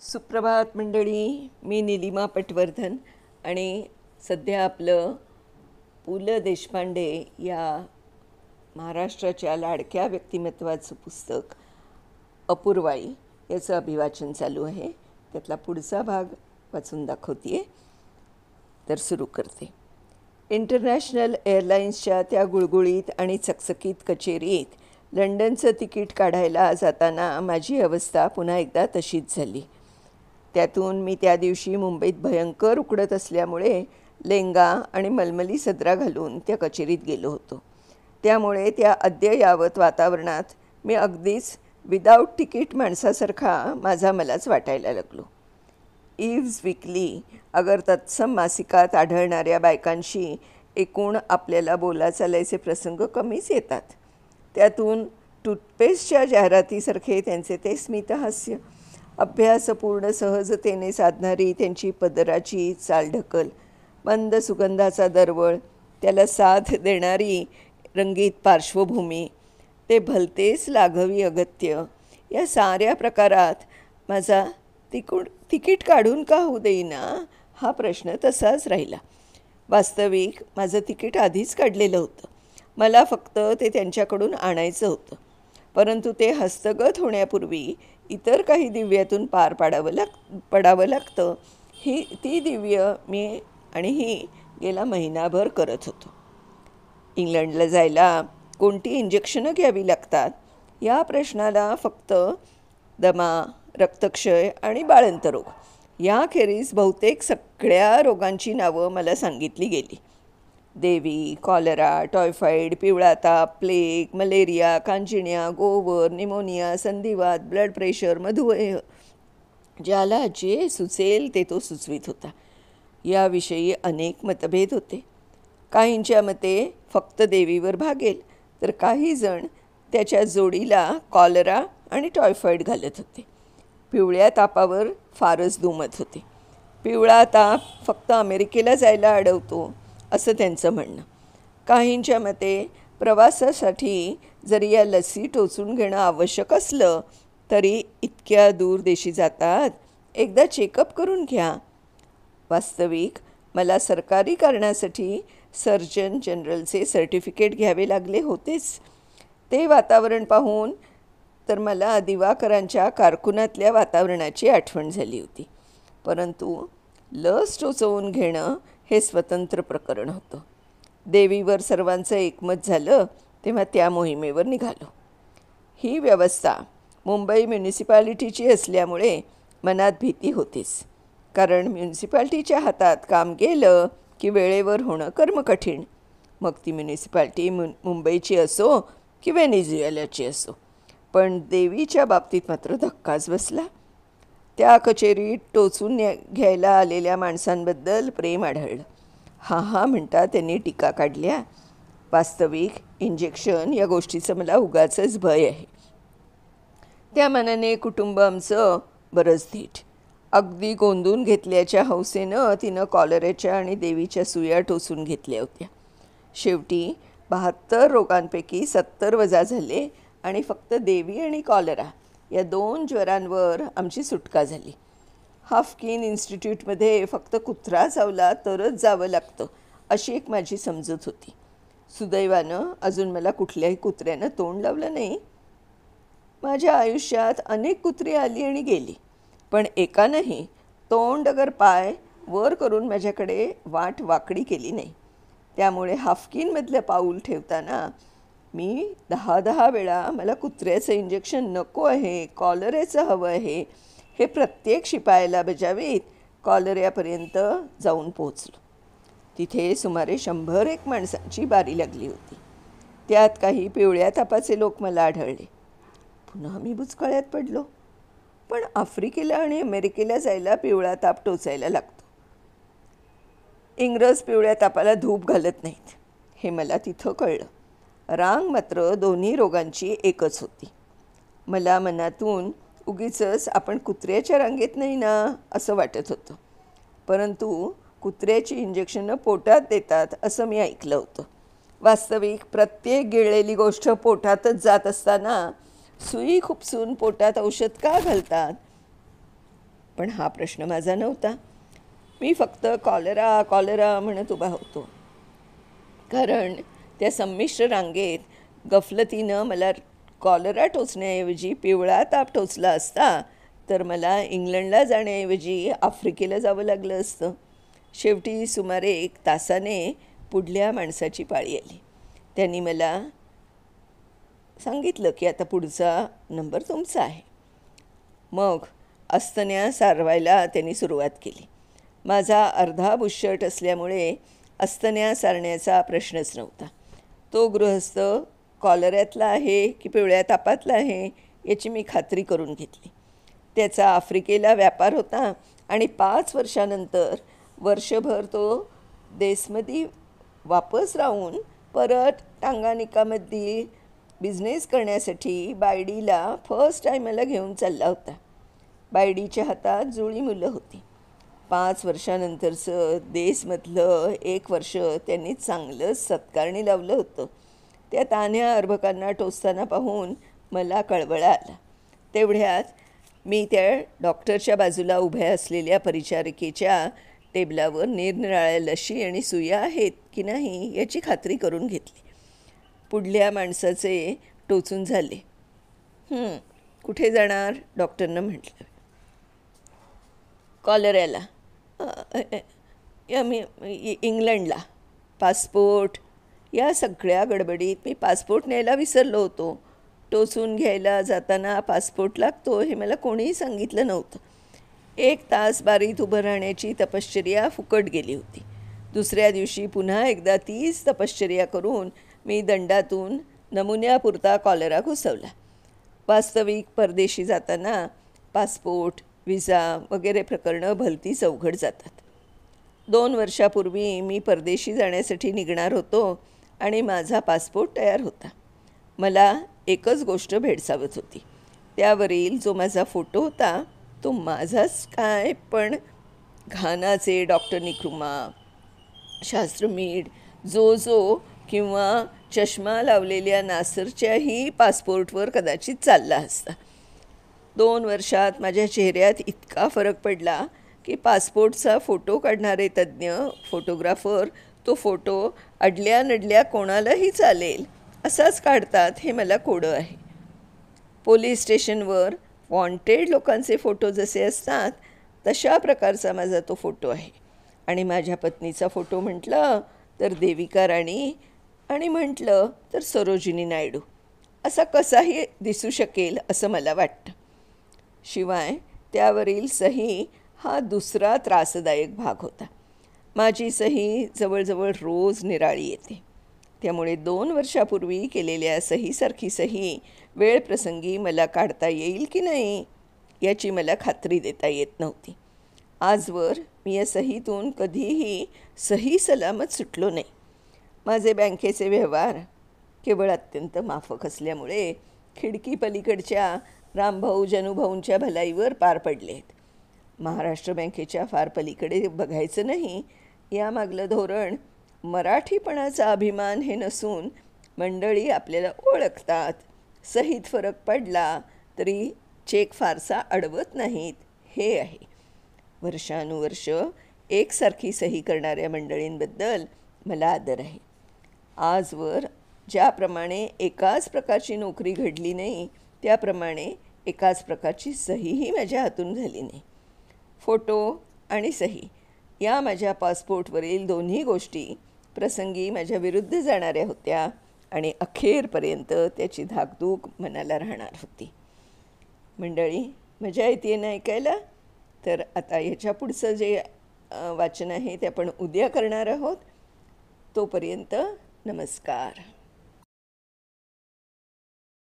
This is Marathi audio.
सुप्रभात मंडळी. मी निलिमा पटवर्धन आणि सध्या आपलं पु ल देशपांडे या महाराष्ट्राच्या लाडक्या व्यक्तिमत्वाचं पुस्तक अपूर्वाई याचं अभिवाचन चालू आहे. त्यातला पुढचा भाग वाचून दाखवते आहे, तर सुरू करते. इंटरनॅशनल एअरलाईन्सच्या त्या गुळगुळीत आणि चकचकीत कचेरीत लंडनचं तिकीट काढायला जाताना माझी अवस्था पुन्हा एकदा तशीच झाली. त्यातून मी त्या दिवशी मुंबईत भयंकर उकडत असल्यामुळे लेंगा आणि मलमली सदरा घालून त्या कचेरीत गेलो होतो. त्यामुळे त्या अद्ययावत वातावरणात मी अगदीच विदाऊट तिकीट माणसासारखा माझा मलाच वाटायला लागलो. इव्ज विकली अगर तत्सम मासिकात आढळणाऱ्या बायकांशी एकूण आपल्याला बोला चालायचे प्रसंग कमीच येतात. त्यातून टूथपेस्टच्या जाहिरातीसारखे त्यांचे ते स्मितहास्य, अभ्यासपूर्ण सहजतेने साधणारी त्यांची पदराची चालढकल, मंद सुगंधाचा दरवळ, त्याला साथ देणारी रंगीत पार्श्वभूमी, ते भलतेच लाघवी अगत्य, या साऱ्या प्रकारात माझा तिकीट काढून का होऊ देईना हा प्रश्न तसाच राहिला. वास्तविक माझं तिकीट आधीच काढलेलं होतं. मला फक्त ते त्यांच्याकडून आणायचं होतं. परंतु ते हस्तगत होण्यापूर्वी इतर काही दिव्यातून पार पडावं लागतं. ती दिव्य मी आणि ही गेला महिनाभर करत होतो. इंग्लंडला जायला कोणती इंजेक्शनं घ्यावी लागतात या प्रश्नाला फक्त दमा, रक्तक्षय आणि बाळंतरोग याखेरीज बहुतेक सगळ्या रोगांची नावं मला सांगितली गेली. देवी, कॉलरा, टायफॉईड, पिवळा ताप, प्लेग, मलेरिया, कांजिण्या, गोवर, निमोनिया, संधिवात, ब्लड प्रेशर, मधुमेह, ज्याला जे सुचेल ते तो सुचवित होता. याविषयी अनेक मतभेद होते. काहींच्या मते फक्त देवीवर भागेल, तर काही जण त्याच्या जोडीला कॉलरा आणि टायफॉईड घालत होते. पिवळ्या तापावर फारच दुमत होते. पिवळा ताप फक्त अमेरिकेला जायला अडवतो असं त्यांचं म्हणणं. काहींच्या मते प्रवासासाठी जरी या लसी टोचून घेणं आवश्यक असलं तरी इतक्या दूर देशी जातात, एकदा चेकअप करून घ्या. वास्तविक मला सरकारी कारणासाठी सर्जन जनरलचे सर्टिफिकेट घ्यावे लागले होतेच. ते वातावरण पाहून तर मला दिवाकरांच्या कारकुनातल्या वातावरणाची आठवण झाली होती. परंतु लस टोचवून घेणं हे स्वतंत्र प्रकरण होतं. देवीवर सर्वांचं एकमत झालं तेव्हा त्या मोहिमेवर निघालो. ही व्यवस्था मुंबई म्युनिसिपालिटीची असल्यामुळे मनात भीती होतीच. कारण म्युनिसिपालिटीच्या हातात काम गेलं की वेळेवर होणं कर्मकठीण. मग ती म्युनिसिपालिटी मुंबईची असो की व्हेनेझुएलाची असो. पण देवीच्या बाबतीत मात्र धक्काच बसला. त्या कचेरीत टोचून घ्यायला आलेल्या माणसांबद्दल प्रेम आढळलं. हा म्हणता त्यांनी टीका काढल्या. वास्तविक इंजेक्शन या गोष्टीचं मला उगाचच भय आहे. त्या मनाने कुटुंब आमचं बरंच धीट. अगदी गोंदून घेतल्याच्या हौसेनं तिनं कॉलरेच्या आणि देवीच्या सुया टोचून घेतल्या होत्या. शेवटी 72 रोगांपैकी 70 वजा झाले आणि फक्त देवी आणि कॉलरा या 2 ज्वरांवर आमची सुटका झाली. हाफकिन इन्स्टिट्यूटमध्ये फक्त कुत्रा चावला तरच जावं लागतं अशी एक माझी समजूत होती. सुदैवानं अजून मला कुठल्याही कुत्र्यानं तोंड लावलं नाही. माझ्या आयुष्यात अनेक कुत्री आली आणि गेली, पण एकानंही तोंड अगर पाय वर करून माझ्याकडे वाट वाकडी केली नाही. त्यामुळे हाफकिनमधलं पाऊल ठेवताना मी 10 वेळा मला कुत्र्याचं इंजेक्शन नको आहे, कॉलरेचं हवं आहे हे प्रत्येक शिपायाला बजावीत कॉलऱ्यापर्यंत जाऊन पोहोचलो. तिथे सुमारे 100 माणसांची बारी लागली होती. त्यात काही पिवळ्या तापाचे लोक मला आढळले. पुन्हा मी बुचकळ्यात पडलो. पण आफ्रिकेला आणि अमेरिकेला जायला पिवळा ताप टोचायला लागतो. इंग्रज पिवळ्या तापाला धूप घालत नाहीत हे मला तिथं कळलं. रांग मात्र दोन्ही रोगांची एकच होती. मला मनातून उगीचच आपण कुत्र्याच्या रांगेत नाही ना असं वाटत होतं. परंतु कुत्र्याची इंजेक्शनं पोटात देतात असं मी ऐकलं होतं. वास्तविक प्रत्येक गिळलेली गोष्ट पोटातच जात असताना सुई खुपसून पोटात औषध का घालतात पण हा प्रश्न माझा नव्हता. मी फक्त कॉलरा कॉलरा म्हणत उभा होतो, कारण त्या संमिश्र रांगेत गफलतीनं मला कॉलरा टोचण्याऐवजी पिवळा ताप टोचला असता तर मला इंग्लंडला जाण्याऐवजी आफ्रिकेला जावं लागलं असतं. शेवटी सुमारे 1 तासाने पुढल्या माणसाची पाळी आली. त्यांनी मला सांगितलं की आता पुढचा नंबर तुमचा आहे. मग अस्तन्या सारवायला त्यांनी सुरुवात केली. माझा अर्धा बुशर्ट असल्यामुळे अस्तन्या सारण्याचा प्रश्नच नव्हता. तो गृहस्थ कॉलऱ्यातला आहे की पिवळ्या तापातला आहे याची मी खात्री करून घेतली. त्याचा आफ्रिकेला व्यापार होता आणि 5 वर्षानंतर वर्षभर तो देशमध्ये वापस राहून परत टांगानिकामध्ये बिझनेस करण्यासाठी बायडीला फर्स्ट टाईमला घेऊन चालला होता. बायडीच्या हातात जुळी मुलं होती. 5 वर्षानंतरचं देशमधलं 1 वर्ष त्यांनी चांगलंच सत्कारणी लावलं होतं. त्या तान्ह्या अर्भकांना टोचताना पाहून मला कळवळा आला. तेवढ्यात मी त्या डॉक्टरच्या बाजूला उभ्या असलेल्या परिचारिकेच्या टेबलावर निरनिराळ्या लशी आणि सुया आहेत की नाही याची खात्री करून घेतली. पुढल्या माणसाचे टोचून झाले. कुठे जाणार? डॉक्टरनं म्हटलं. कॉलऱ्याला. मी इंग्लंडला. पासपोर्ट. या सगळ्या गडबडीत मी पासपोर्ट न्यायला विसरलो होतो. टोचून घ्यायला जाताना पासपोर्ट लागतो हे मला कोणीही सांगितलं नव्हतं. 1 तास बारीत उभं राहण्याची तपश्चर्या फुकट गेली होती. दुसऱ्या दिवशी पुन्हा एकदा तीच तपश्चर्या करून मी दंडातून नमुन्यापुरता कॉलरा घुसवला. वास्तविक परदेशी जाताना पासपोर्ट, विजा वगैरे प्रकरणं भलतीच अवघड जातात. 2 वर्षापूर्वी मी परदेशी जाण्यासाठी निघणार होतो आणि माझा पासपोर्ट तयार होता. मला एकच गोष्ट भेडसावत होती. त्यावरील जो माझा फोटो होता तो माझाच काय, पण घानाचे डॉक्टर निक्रुमा, शास्त्रमीड, जो किंवा चष्मा लावलेल्या नासरच्याही पासपोर्टवर कदाचित चालला असता. 2 वर्षात माझ्या चेहऱ्यात इतका फरक पडला की पासपोर्टचा फोटो काढणारे तज्ज्ञ फोटोग्राफर तो फोटो अडल्या नडल्या कोणालाही चालेल असाच काढतात हे मला कोडं आहे. पोलीस स्टेशनवर वॉन्टेड लोकांचे फोटो जसे असतात तशा प्रकारचा माझा तो फोटो आहे. आणि माझ्या पत्नीचा फोटो म्हटलं तर देविका राणी आणि म्हटलं तर सरोजिनी नायडू असा कसाही दिसू शकेल असं मला वाटतं. शिवाय त्यावरील सही हा दुसरा त्रासदायक भाग होता. माझी सही जवळजवळ रोज निराळी येते. त्यामुळे 2 वर्षापूर्वी केलेल्या सहीसारखी सही वेळप्रसंगी मला काढता येईल की नाही याची मला खात्री देता येत नव्हती. आजवर मी या सहीतून कधीही सही सलामत सुटलो नाही. माझे बँकेचे व्यवहार केवळ अत्यंत माफक असल्यामुळे खिडकी पलीकडच्या रामभाऊ जनुभाऊंच्या भलाईवर पार पडलेत. महाराष्ट्र बँकेच्या फार पलीकडे बघायचं नाही यामागलं धोरण मराठीपणाचा अभिमान हे नसून मंडळी आपल्याला ओळखतात, सहीत फरक पडला तरी चेक फारसा अडवत नाहीत हे आहे. वर्षानुवर्ष एकसारखी सही करणाऱ्या मंडळींबद्दल मला आदर आहे. आजवर ज्याप्रमाणे एकाच प्रकारची नोकरी घडली नाही त्याप्रमाणे एकाच प्रकारची सहीही माझ्या हातून झाली नाही. फोटो आणि सही या माझ्या पासपोर्टवरील दोन्ही गोष्टी प्रसंगी माझ्या विरुद्ध जाणाऱ्या होत्या आणि अखेरपर्यंत त्याची धाकधूक मनाला राहणार होती. मंडळी, मजा येते ना ऐकायला? तर आता ह्याच्या पुढचं जे वाचन आहे ते आपण उद्या करणार आहोत. तोपर्यंत नमस्कार.